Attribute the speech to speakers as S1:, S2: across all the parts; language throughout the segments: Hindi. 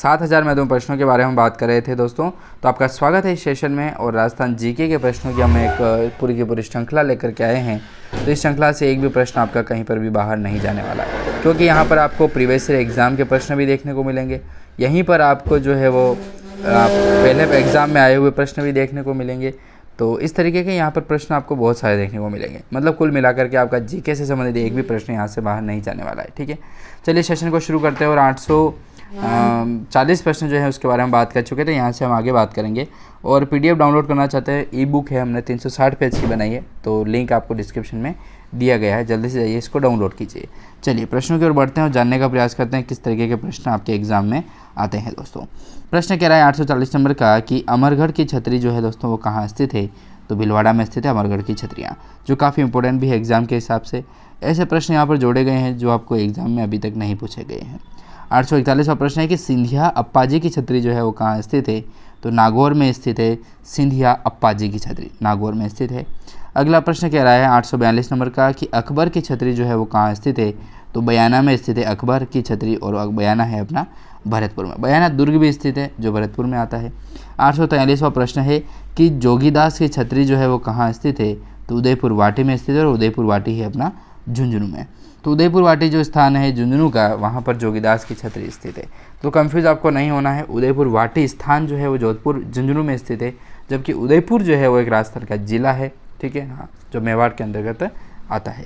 S1: 7000 महत्वपूर्ण प्रश्नों के बारे में बात कर रहे थे दोस्तों। तो आपका स्वागत है इस सेशन में। और राजस्थान जीके के प्रश्नों की हम एक पूरी की पूरी श्रृंखला लेकर के आए हैं। तो इस श्रृंखला से एक भी प्रश्न आपका कहीं पर भी बाहर नहीं जाने वाला है, क्योंकि यहाँ पर आपको प्रीवियस ईयर एग्ज़ाम के प्रश्न भी देखने को मिलेंगे। यहीं पर आपको जो है वो पहले एग्ज़ाम में आए हुए प्रश्न भी देखने को मिलेंगे। तो इस तरीके के यहाँ पर प्रश्न आपको बहुत सारे देखने को मिलेंगे। मतलब कुल मिलाकर के आपका जीके से संबंधित एक भी प्रश्न यहाँ से बाहर नहीं जाने वाला है। ठीक है, चलिए सेशन को शुरू करते हैं। और 840 प्रश्न जो है उसके बारे में बात कर चुके थे। यहाँ से हम आगे बात करेंगे। और पीडीएफ डाउनलोड करना चाहते हैं, ई बुक है, हमने 360 पेज की बनाई है, तो लिंक आपको डिस्क्रिप्शन में दिया गया है, जल्दी से जाइए इसको डाउनलोड कीजिए। चलिए प्रश्नों की ओर बढ़ते हैं और जानने का प्रयास करते हैं किस तरीके के प्रश्न आपके एग्जाम में आते हैं दोस्तों। प्रश्न कह रहा है 840 नंबर का कि अमरगढ़ की छतरी जो है दोस्तों वो कहाँ स्थित है। तो भीलवाड़ा में स्थित है अमरगढ़ की छतरियाँ, जो काफ़ी इंपॉर्टेंट भी है एग्जाम के हिसाब से। ऐसे प्रश्न यहाँ पर जोड़े गए हैं जो आपको एग्जाम में अभी तक नहीं पूछे गए हैं। 841वां प्रश्न है कि सिंधिया अप्पाजी की छतरी जो है वो कहाँ स्थित है। तो नागौर में स्थित है सिंधिया अप्पाजी की छतरी, नागौर में स्थित है। अगला प्रश्न कह रहा है 842 नंबर का कि अकबर की छतरी जो है वो कहाँ स्थित है। तो बयाना में स्थित है अकबर की छतरी, और बयाना है अपना भरतपुर में। बयाना दुर्ग भी स्थित है जो भरतपुर में आता है। 843वां प्रश्न है कि जोगीदास की छतरी जो है वो कहाँ स्थित है। तो उदयपुर वाटी में स्थित है, और उदयपुर वाटी है अपना झुंझुनू में। तो उदयपुर वाटी जो स्थान है झुंझुनू का, वहाँ पर जोगीदास की छतरी स्थित है। तो कंफ्यूज आपको नहीं होना है, उदयपुर वाटी स्थान जो है वो जोधपुर झुंझुनू में स्थित है, जबकि उदयपुर जो है वो एक राजस्थान का जिला है। ठीक है, हाँ, जो मेवाड़ के अंतर्गत आता है।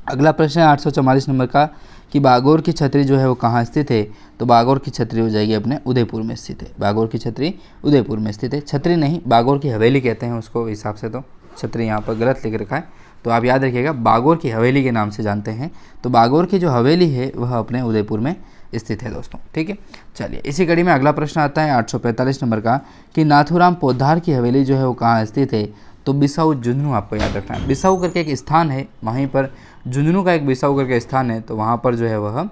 S1: अगला प्रश्न है 844 नंबर का कि बागौर की छतरी जो है वो कहाँ स्थित है। तो बागौर की छतरी हो जाएगी अपने उदयपुर में स्थित है। बागौर की छतरी उदयपुर में स्थित है। छतरी नहीं, बागौर की हवेली कहते हैं उसको हिसाब से, तो छतरी यहाँ पर गलत लिख रखा है, तो आप याद रखिएगा बागौर की हवेली के नाम से जानते हैं। तो बागौर की जो हवेली है वह अपने उदयपुर में स्थित है दोस्तों। ठीक है, चलिए इसी कड़ी में अगला प्रश्न आता है 845 नंबर का कि नाथूराम पोद्दार की हवेली जो है वो कहाँ स्थित है। तो बिसाऊ झुंझुनू आपको याद रखना है। बिसाऊ करके एक स्थान है, वहीं पर झुंझुनू का एक बिसाऊ करके स्थान है, तो वहाँ पर जो है वह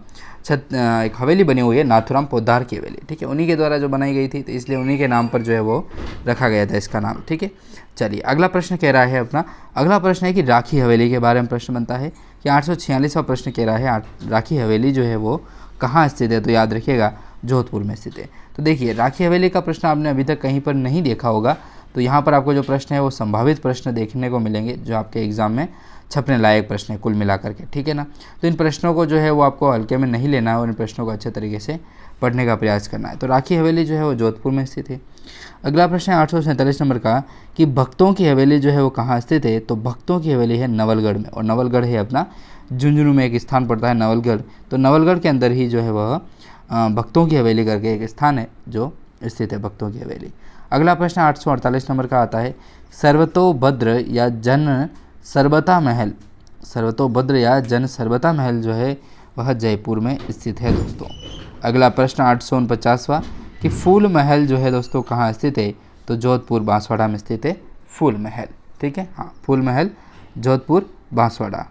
S1: एक हवेली बनी हुई है, नाथूराम पोद्दार की हवेली। ठीक है, उन्हीं के द्वारा जो बनाई गई थी, तो इसलिए उन्हीं के नाम पर जो है वो रखा गया था इसका नाम। ठीक है, चलिए अगला प्रश्न कह रहा है अपना, अगला प्रश्न है कि राखी हवेली के बारे में प्रश्न बनता है कि 846वां प्रश्न कह रहा है राखी हवेली जो है वो कहाँ स्थित है। तो याद रखिएगा जोधपुर में स्थित है। तो देखिए राखी हवेली का प्रश्न आपने अभी तक कहीं पर नहीं देखा होगा, तो यहाँ पर आपको जो प्रश्न है वो संभावित प्रश्न देखने को मिलेंगे जो आपके एग्जाम में छपने लायक प्रश्न है कुल मिलाकर के। ठीक है ना, तो इन प्रश्नों को जो है वो आपको हल्के में नहीं लेना है और इन प्रश्नों को अच्छे तरीके से पढ़ने का प्रयास करना है। तो राखी हवेली जो है वो जोधपुर में स्थित है। अगला प्रश्न है 847 नंबर का कि भक्तों की हवेली जो है वो कहाँ स्थित है। तो भक्तों की हवेली है नवलगढ़ में, और नवलगढ़ है अपना झुंझुनू में एक स्थान पड़ता है नवलगढ़। तो नवलगढ़ के अंदर ही जो है वह भक्तों की हवेली करके एक स्थान है जो स्थित है, भक्तों की हवेली। अगला प्रश्न 848 नंबर का आता है सर्वतोभद्र या जन सरबता महल। सर्वतोभद्र या जन सरबता महल जो है वह जयपुर में स्थित है दोस्तों। अगला प्रश्न 849वां कि फूल महल जो है दोस्तों कहाँ स्थित है। तो जोधपुर बांसवाड़ा में स्थित है फूल महल। ठीक है, हाँ, फूल महल जोधपुर बांसवाड़ा,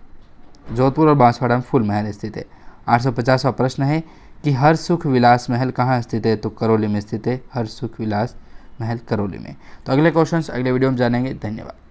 S1: जोधपुर और बांसवाड़ा में फूल महल स्थित है। 850वां प्रश्न है कि हर सुख विलास महल कहाँ स्थित है। तो करौली में स्थित है हर सुख विलास महल, करौली में। तो अगले क्वेश्चंस अगले वीडियो में जानेंगे। धन्यवाद।